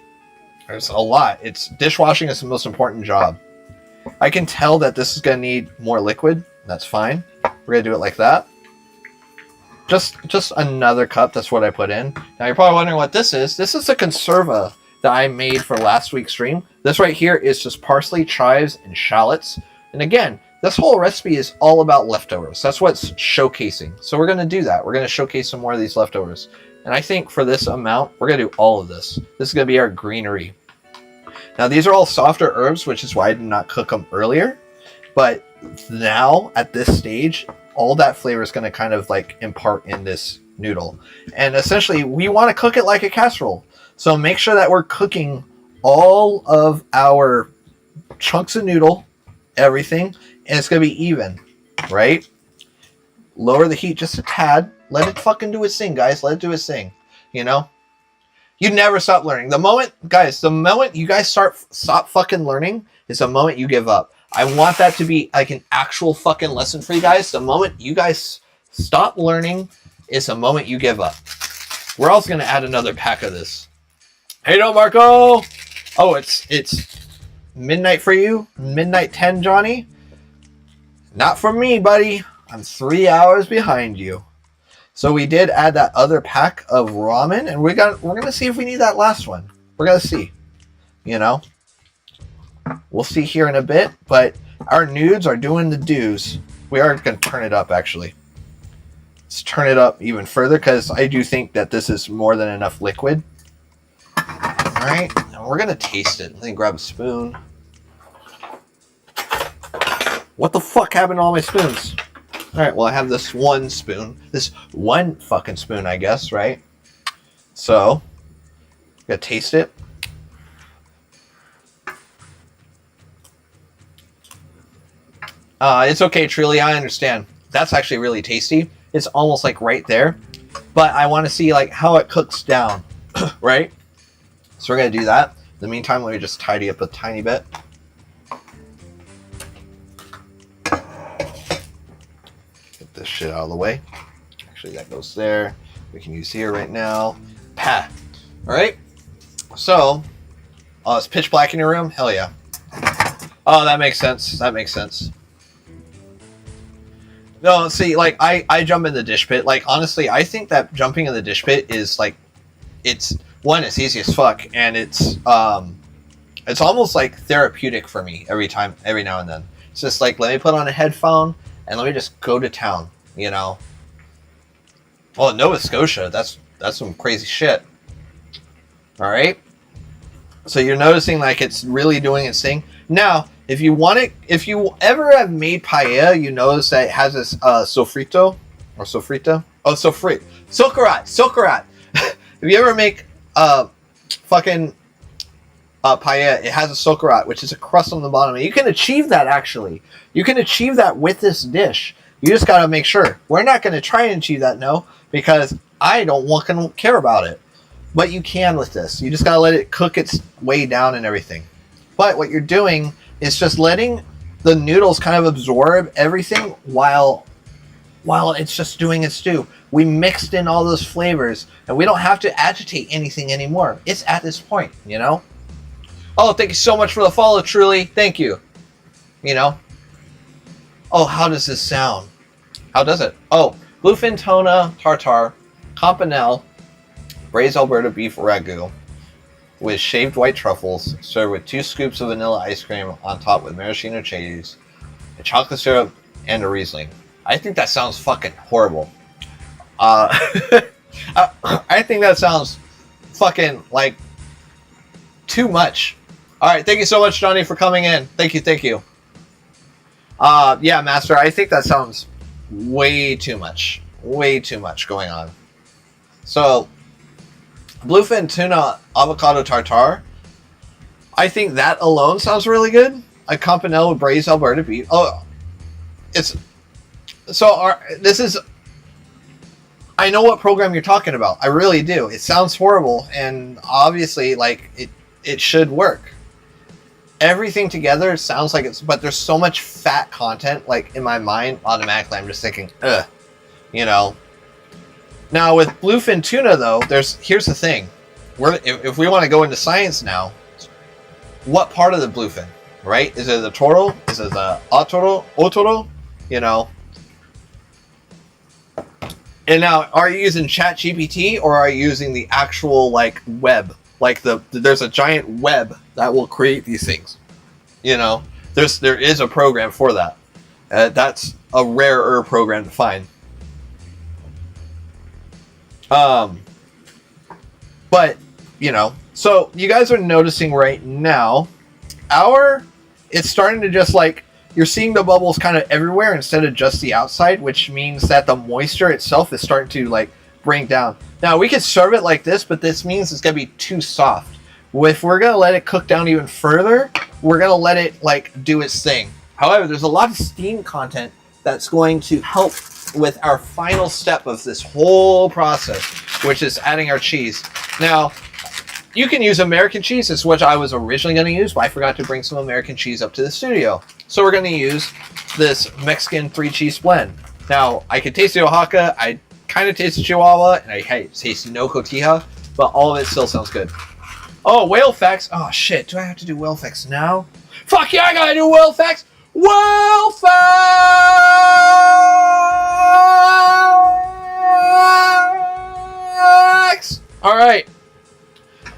a lot. Dishwashing is the most important job. I can tell that this is going to need more liquid. That's fine. We're going to do it like that. Just another cup. That's what I put in. Now you're probably wondering what this is. This is a conserva that I made for last week's stream. This right here is just parsley, chives, and shallots. And again, this whole recipe is all about leftovers. That's what's showcasing. So we're going to do that. We're going to showcase some more of these leftovers. And I think for this amount, we're going to do all of this. This is going to be our greenery. Now, these are all softer herbs, which is why I did not cook them earlier. But now, at this stage, all that flavor is going to kind of like impart in this noodle. And essentially, we want to cook it like a casserole. So make sure that we're cooking all of our chunks of noodle, everything, and it's going to be even, right? Lower the heat just a tad. Let it fucking do its thing, guys. Let it do its thing, you know? You never stop learning. The moment you guys stop fucking learning is the moment you give up. I want that to be like an actual fucking lesson for you guys. The moment you guys stop learning is the moment you give up. We're also going to add another pack of this. Hey, no, Marco. Oh, it's midnight for you. Midnight 10, Johnny. Not for me, buddy. I'm 3 hours behind you. So we did add that other pack of ramen, and we're gonna see if we need that last one. We're gonna see. You know? We'll see here in a bit, but our nudes are doing the do's. We are gonna turn it up, actually. Let's turn it up even further, because I do think that this is more than enough liquid. Alright, and we're gonna taste it. Let me grab a spoon. What the fuck happened to all my spoons? Alright, well, I have this one spoon. This one fucking spoon, I guess, right? So, gotta taste it. It's okay, truly, I understand. That's actually really tasty. It's almost like right there. But I want to see like how it cooks down, right? So we're gonna do that. In the meantime, let me just tidy up a tiny bit. This shit out of the way. Actually, that goes there. We can use here right now. Pa. All right. So, it's pitch black in your room. Hell yeah. Oh, that makes sense. That makes sense. No, see, like I jump in the dish pit. Like honestly, I think that jumping in the dish pit is like, it's easy as fuck, and it's almost like therapeutic for me every now and then. It's just like, let me put on a headphone and let me just go to town, you know. Well, Nova Scotia, that's some crazy shit. All right. So you're noticing like it's really doing its thing. Now, if you ever have made paella, you notice that it has this sofrito or sofrita. Oh, socarat. If you ever make fucking paella, it has a socarat, which is a crust on the bottom. And you can achieve that, actually. You can achieve that with this dish. You just got to make sure. We're not going to try and achieve that, no, because I don't care about it. But you can with this. You just got to let it cook its way down and everything. But what you're doing is just letting the noodles kind of absorb everything while it's just doing its due. We mixed in all those flavors, and we don't have to agitate anything anymore. It's at this point, you know? Oh, thank you so much for the follow, truly. Thank you. You know? Oh, how does this sound? How does it? Oh, bluefin tuna tartare, campanelle, braised Alberta beef ragu with shaved white truffles, served with 2 scoops of vanilla ice cream on top with maraschino cheese, a chocolate syrup, and a Riesling. I think that sounds fucking horrible. I think that sounds fucking like too much. All right, thank you so much, Johnny, for coming in. Thank you. Yeah, Master, I think that sounds way too much going on. So, bluefin tuna avocado tartare, I think that alone sounds really good. A campanelle with braised Alberta beef. Oh, I know what program you're talking about. I really do. It sounds horrible, and obviously, like, it should work. Everything together sounds like but there's so much fat content, like, in my mind, automatically I'm just thinking, ugh, you know. Now, with bluefin tuna, though, here's the thing. If we want to go into science now, what part of the bluefin, right? Is it the toro? Is it the otoro? You know. And now, are you using ChatGPT, or are you using the actual, like, web? Like, there's a giant web that will create these things. You know? There is a program for that. That's a rarer program to find. But, you know, so you guys are noticing right now, it's starting to just like, you're seeing the bubbles kind of everywhere instead of just the outside, which means that the moisture itself is starting to like bring down. Now we could serve it like this, but this means it's going to be too soft. If we're going to let it cook down even further, we're going to let it like do its thing. However, there's a lot of steam content that's going to help with our final step of this whole process, which is adding our cheese. Now, you can use American cheese. It's what I was originally going to use, but I forgot to bring some American cheese up to the studio. So we're going to use this Mexican 3-cheese blend. Now, I can taste the Oaxaca, I kind of taste the Chihuahua, and I taste no cotija, but all of it still sounds good. Oh, whale facts. Oh, shit. Do I have to do whale facts now? Fuck yeah, I gotta do whale facts! Whale facts! Alright.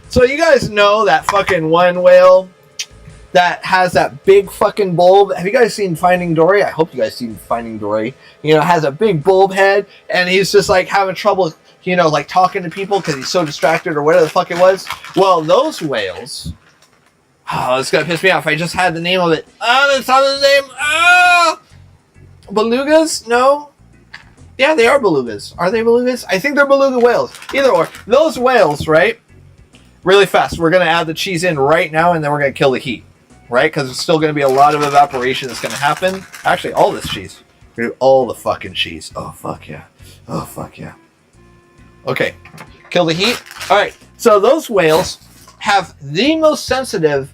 So you guys know that fucking one whale that has that big fucking bulb? Have you guys seen Finding Dory? I hope you guys seen Finding Dory. You know, has a big bulb head, and he's just like having trouble, you know, like talking to people because he's so distracted or whatever the fuck it was. Well, those whales... Oh, it's gonna piss me off. I just had the name of it. Oh, that's not the name. Oh! Belugas? No. Yeah, they are belugas. Are they belugas? I think they're beluga whales. Either or. Those whales, right? Really fast. We're gonna add the cheese in right now, and then we're gonna kill the heat, right? Because there's still gonna be a lot of evaporation that's gonna happen. Actually, all this cheese. We're gonna do all the fucking cheese. Oh fuck yeah. Oh fuck yeah. Okay. Kill the heat. All right. So those whales have the most sensitive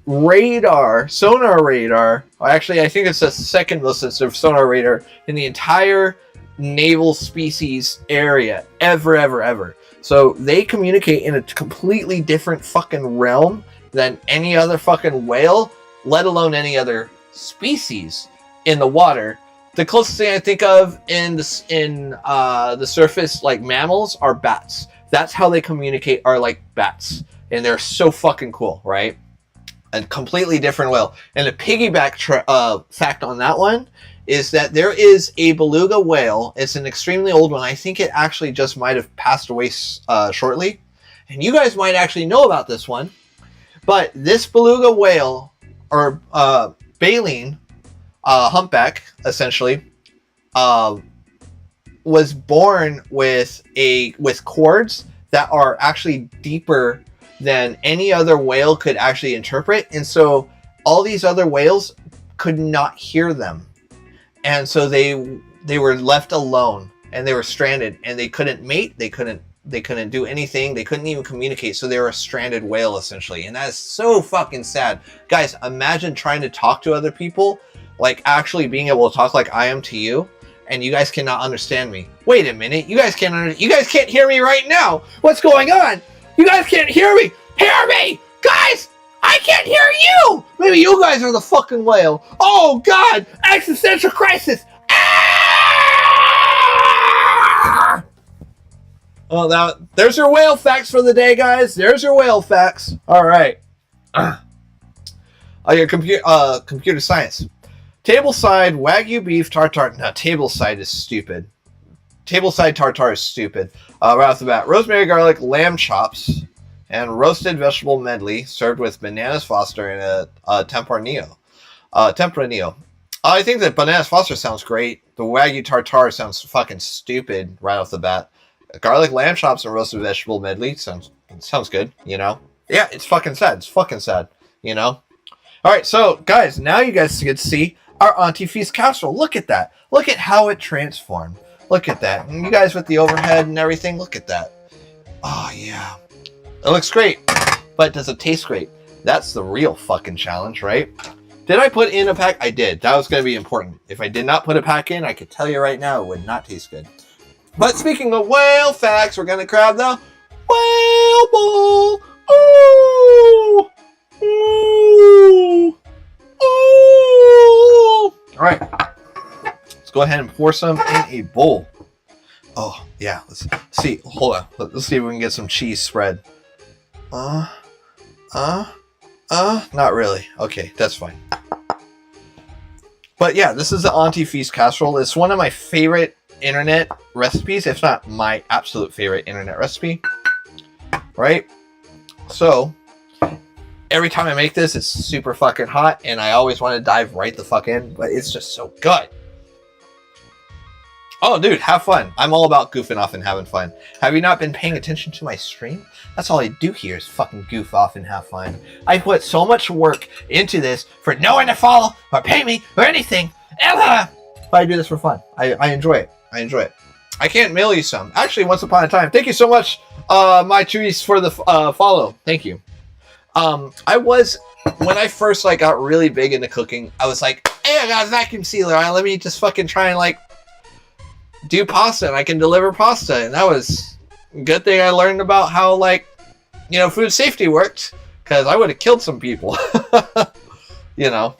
sonar radar. Actually, I think it's the second most sensitive sonar radar in the entire naval species area ever. So they communicate in a completely different fucking realm than any other fucking whale, let alone any other species in the water. The closest thing I think of in the surface, like mammals, are bats. That's how they communicate, are like bats. And they're so fucking cool, right? A completely different whale. And the piggyback fact on that one is that there is a beluga whale. It's an extremely old one. I think it actually just might have passed away shortly. And you guys might actually know about this one. But this beluga whale, or baleen, humpback, essentially, was born with cords that are actually deeper than any other whale could actually interpret, and so all these other whales could not hear them, and so they were left alone, and they were stranded, and they couldn't mate, they couldn't do anything, they couldn't even communicate, so they were a stranded whale essentially, and that is so fucking sad. Guys, imagine trying to talk to other people, like actually being able to talk like I am to you, and you guys cannot understand me. Wait a minute, you guys can't hear me right now. What's going on? You guys can't hear me! Hear me! Guys! I can't hear you! Maybe you guys are the fucking whale. Oh god! Existential crisis! Ah! Well, now, there's your whale facts for the day, guys. There's your whale facts. Alright. Your computer science. Tableside Wagyu beef tartare. No, tableside is stupid. Tableside tartare is stupid. Right off the bat, rosemary, garlic, lamb chops, and roasted vegetable medley served with bananas Foster and a tempranillo. I think that bananas Foster sounds great. The Wagyu tartare sounds fucking stupid right off the bat. Garlic, lamb chops, and roasted vegetable medley sounds good, you know? Yeah, it's fucking sad. It's fucking sad, you know? Alright, so, guys, now you guys get to see our Auntie Feast casserole. Look at that. Look at how it transformed. Look at that. And you guys with the overhead and everything, look at that. Oh, yeah. It looks great. But does it taste great? That's the real fucking challenge, right? Did I put in a pack? I did. That was going to be important. If I did not put a pack in, I could tell you right now it would not taste good. But speaking of whale facts, we're going to grab the whale bowl. Ooh! Ooh! Ooh! All right. Let's go ahead and pour some in a bowl. Oh, yeah. Let's see. Hold on. Let's see if we can get some cheese spread. Not really. Okay, that's fine. But But yeah, this is the Auntie Feast casserole. It's one of my favorite internet recipes, if not my absolute favorite internet recipe. Right? So, every time I make this, it's super fucking hot, and I always want to dive right the fuck in, but it's just so good. Oh, dude, have fun. I'm all about goofing off and having fun. Have you not been paying attention to my stream? That's all I do here is fucking goof off and have fun. I put so much work into this for no one to follow or pay me or anything. But I do this for fun. I enjoy it. I enjoy it. I can't mail you some. Actually, once upon a time. Thank you so much, my trees, for the follow. Thank you. I was, when I first like got really big into cooking, I was like, hey, I got a vacuum sealer. Let me just fucking try and like do pasta, and I can deliver pasta. And that was a good thing I learned about how, like, you know, food safety worked, because I would have killed some people. You know.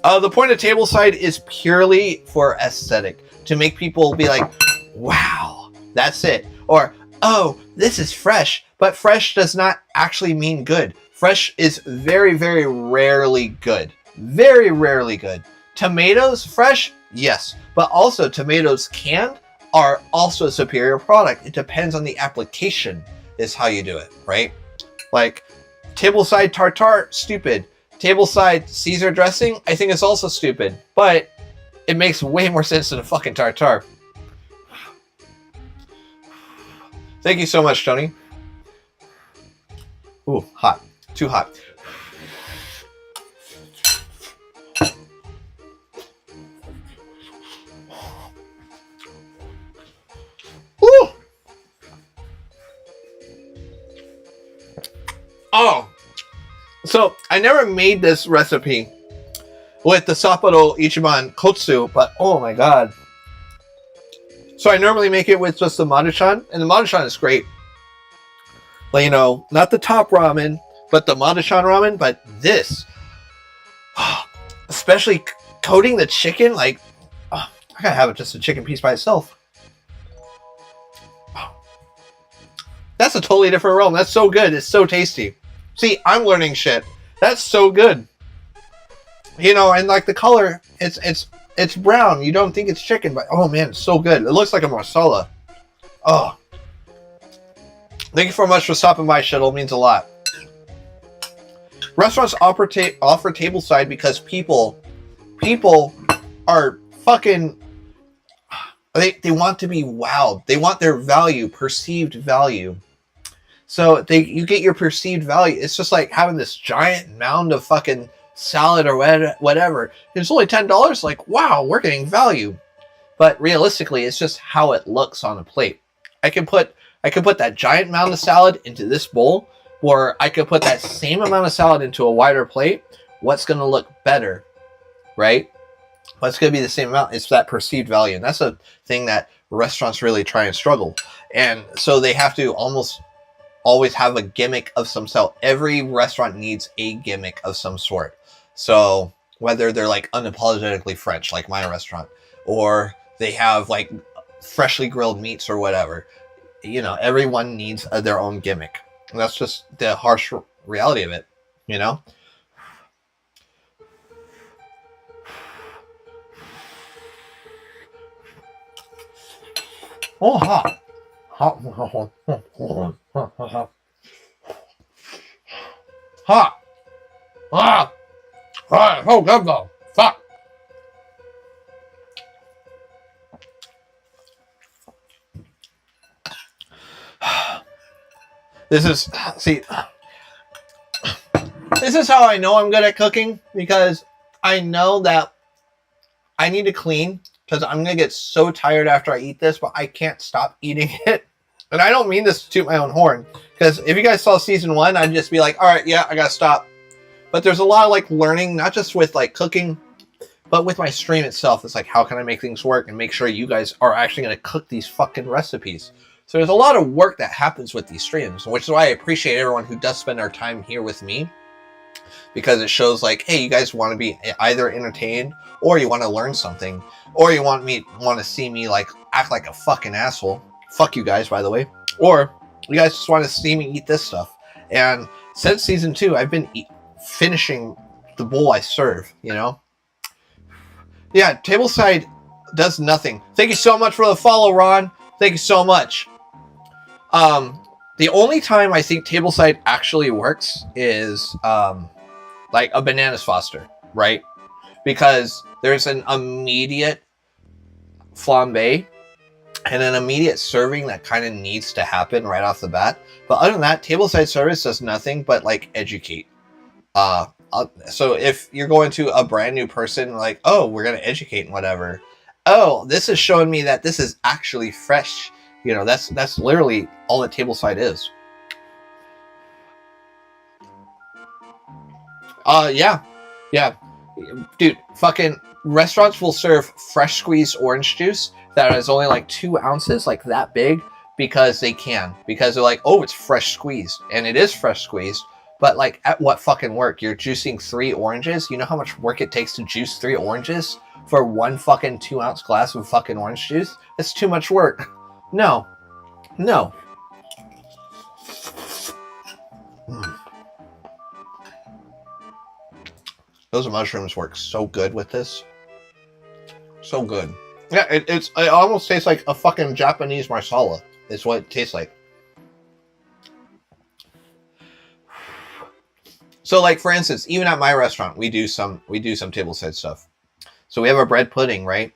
The point of tableside is purely for aesthetic, to make people be like, wow, that's it. Or, oh, this is fresh. But fresh does not actually mean good. Fresh is very, very rarely good. Very rarely good. Tomatoes, fresh? Yes. But also, tomatoes canned are also a superior product. It depends on the application is how you do it, right? Like, tableside tartare, stupid. Tableside Caesar dressing, I think it's also stupid. But it makes way more sense than a fucking tartare. Thank you so much, Tony. Ooh, hot. Too hot. Ooh. Oh. So, I never made this recipe with the Sapporo Ichiban Kotsu, but oh my god. So I normally make it with just the Maruchan, and the Maruchan is great. Like, you know, not the top ramen, but the Maruchan ramen, but this. Especially coating the chicken, like, I gotta have it just a chicken piece by itself. That's a totally different realm. That's so good. It's so tasty. See, I'm learning shit. That's so good. You know, and like the color, it's brown. You don't think it's chicken, but oh man, it's so good. It looks like a masala. Oh. Thank you so much for stopping by, Shuttle. It means a lot. Restaurants offer tableside because people are fucking, they want to be wowed. They want their value, perceived value. So you get your perceived value. It's just like having this giant mound of fucking salad or whatever. It's only $10. Like, wow, we're getting value. But realistically, it's just how it looks on a plate. I can put that giant mound of salad into this bowl, or I could put that same amount of salad into a wider plate. What's going to look better, right? What's going to be the same amount? It's that perceived value. And that's a thing that restaurants really try and struggle. And so they have to almost always have a gimmick of some sort. Every restaurant needs a gimmick of some sort. So whether they're like unapologetically French, like my restaurant, or they have like freshly grilled meats or whatever, you know, everyone needs their own gimmick. And that's just the harsh reality of it, you know? Oh, hot. Hot. Hot. Ah. Hot. Oh, good though. Fuck. This is how I know I'm good at cooking, because I know that I need to clean, because I'm going to get so tired after I eat this, but I can't stop eating it. And I don't mean this to toot my own horn, because if you guys saw season 1, I'd just be like, all right, yeah, I got to stop. But there's a lot of like learning, not just with like cooking, but with my stream itself. It's like, how can I make things work and make sure you guys are actually going to cook these fucking recipes? So there's a lot of work that happens with these streams, which is why I appreciate everyone who does spend their time here with me, because it shows like, hey, you guys want to be either entertained, or you want to learn something, or you want to see me like act like a fucking asshole. Fuck you guys, by the way. Or you guys just want to see me eat this stuff. And since season 2, I've been finishing the bowl I serve, you know? Yeah, tableside does nothing. Thank you so much for the follow, Ron. Thank you so much. The only time I think tableside actually works is like a bananas Foster, right? Because there's an immediate flambe and an immediate serving that kind of needs to happen right off the bat. But other than that, tableside service does nothing but like educate. So if you're going to a brand new person, like, oh, we're gonna educate and whatever. Oh, this is showing me that this is actually fresh. You know, that's literally all that tableside is. Yeah, dude. Fucking restaurants will serve fresh squeezed orange juice that is only like 2 ounces, like that big, because they can. Because they're like, oh, it's fresh squeezed, and it is fresh squeezed. But like, at what fucking work? You're juicing 3 oranges. You know how much work it takes to juice 3 oranges for one fucking 2-ounce glass of fucking orange juice? It's too much work. No. Those mushrooms work so good with this. So good. Yeah, it almost tastes like a fucking Japanese marsala. It's what it tastes like. So, like, for instance, even at my restaurant, we do some tableside stuff. So we have a bread pudding, right?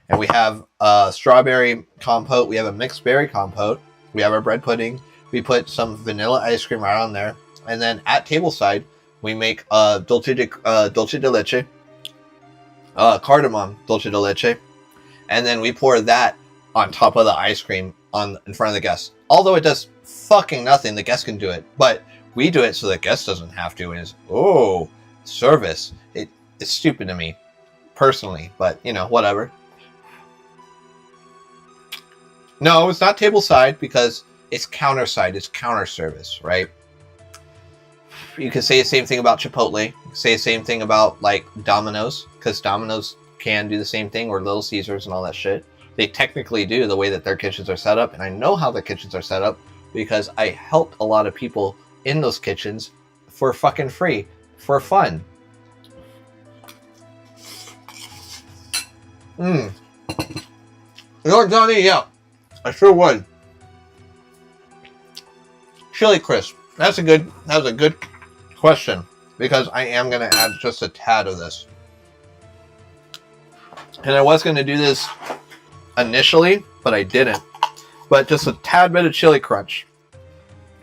And we have a strawberry compote. We have a mixed berry compote. We have our bread pudding. We put some vanilla ice cream right on there. And then at tableside, we make dulce de leche, cardamom dulce de leche, and then we pour that on top of the ice cream in front of the guests. Although it does fucking nothing, the guest can do it, but we do it so the guest doesn't have to. And it's service. It's stupid to me personally, but you know, whatever. No, it's not tableside because it's counterside. It's counter service, right? You can say the same thing about Chipotle. You can say the same thing about like Domino's, because Domino's can do the same thing, or Little Caesars and all that shit. They technically do, the way that their kitchens are set up, and I know how their kitchens are set up because I helped a lot of people in those kitchens for fucking free, for fun. You know, Johnny, yeah, I sure would. Chili crisp. That was a good question, because I am going to add just a tad of this. And I was going to do this initially, but I didn't. But just a tad bit of chili crunch.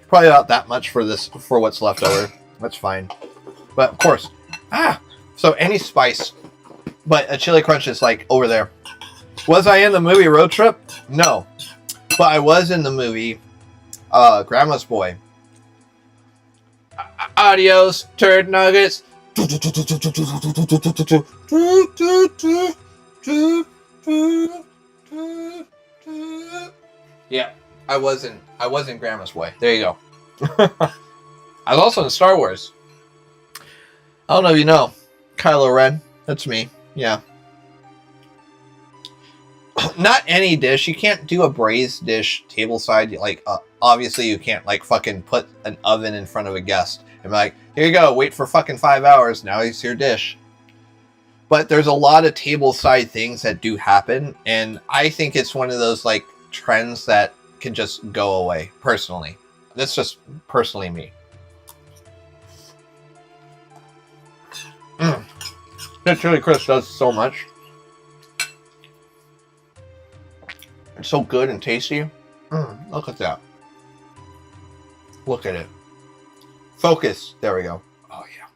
Probably about that much for what's left over. That's fine. But of course, so any spice, but a chili crunch is like over there. Was I in the movie Road Trip? No. But I was in the movie Grandma's Boy. Adios, turd nuggets. Yeah, I was in Grandma's Boy. There you go. I was also in Star Wars. I don't know if you know. Kylo Ren. That's me. Yeah. Not any dish. You can't do a braised dish tableside. Like, obviously you can't like fucking put an oven in front of a guest and be like, here you go, wait for fucking 5 hours. Now it's your dish. But there's a lot of tableside things that do happen, and I think it's one of those like trends that can just go away. Personally, that's just personally me. That chili crisp does so much. It's so good and tasty. Look at that. Look at it. Focus. There we go. Oh yeah.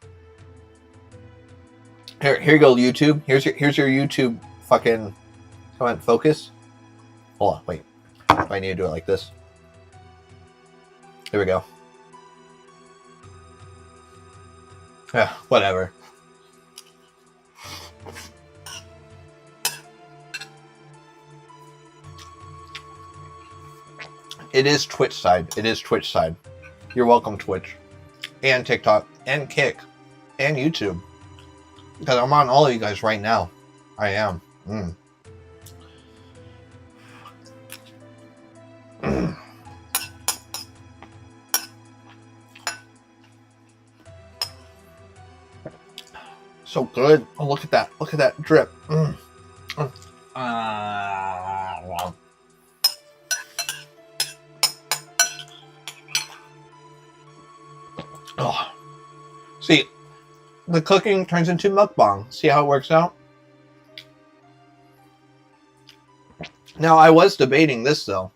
Here you go, YouTube. Here's your YouTube fucking. Come on, focus. Hold on, wait. I need to do it like this. Here we go. Yeah, whatever. It is Twitch side. It is Twitch side. You're welcome, Twitch. And TikTok. And Kick. And YouTube. Because I'm on all of you guys right now. I am. So good. Oh, look at that. Look at that drip. Oh. See, the cooking turns into mukbang. See how it works out? Now, I was debating this, though.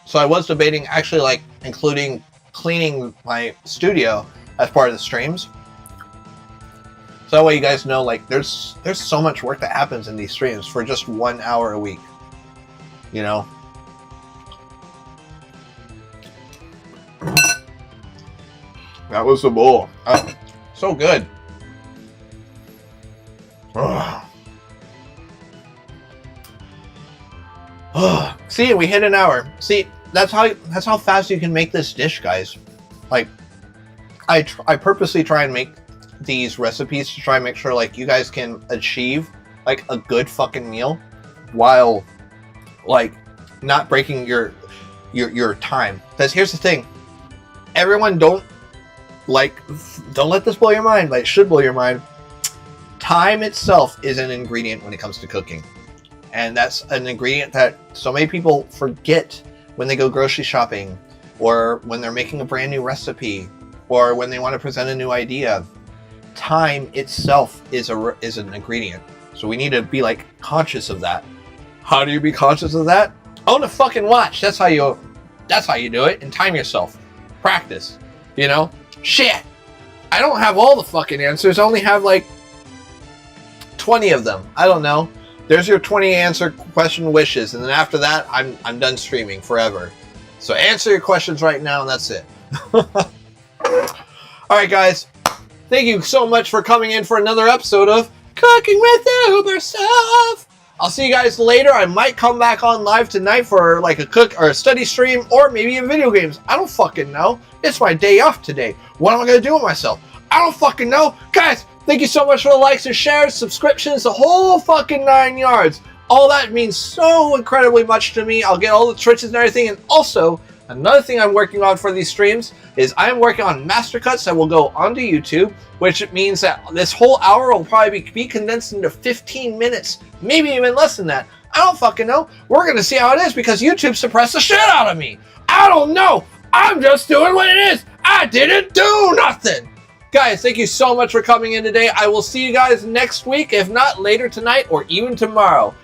So I was debating actually like including cleaning my studio as part of the streams. So that way you guys know like there's so much work that happens in these streams for just 1 hour a week. You know? That was the bowl. So good. See, we hit an hour. See, that's how fast you can make this dish, guys. Like, I purposely try and make these recipes to try and make sure like you guys can achieve like a good fucking meal while like not breaking your time. Because here's the thing, everyone don't let this blow your mind, but it should blow your mind. Time itself is an ingredient when it comes to cooking. And that's an ingredient that so many people forget when they go grocery shopping, or when they're making a brand new recipe, or when they want to present a new idea. Time itself is an ingredient. So we need to be like conscious of that. How do you be conscious of that? Own a fucking watch. That's how you do it. And time yourself. Practice. You know? Shit. I don't have all the fucking answers. I only have like 20 of them. I don't know. There's your 20 answer question wishes, and then after that, I'm done streaming forever. So answer your questions right now, and that's it. Alright guys, thank you so much for coming in for another episode of Cooking with Uber Stuff. I'll see you guys later. I might come back on live tonight for like a cook or a study stream, or maybe in video games. I don't fucking know. It's my day off today. What am I going to do with myself? I don't fucking know. Guys, thank you so much for the likes and shares, subscriptions, the whole fucking 9 yards. All that means so incredibly much to me. I'll get all the Twitches and everything. And also, another thing I'm working on for these streams is I'm working on master cuts that will go onto YouTube, which means that this whole hour will probably be condensed into 15 minutes, maybe even less than that. I don't fucking know. We're going to see how it is because YouTube suppressed the shit out of me. I don't know. I'm just doing what it is. I didn't do nothing. Guys, thank you so much for coming in today. I will see you guys next week, if not later tonight or even tomorrow.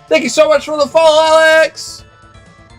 Thank you so much for the follow, Alex.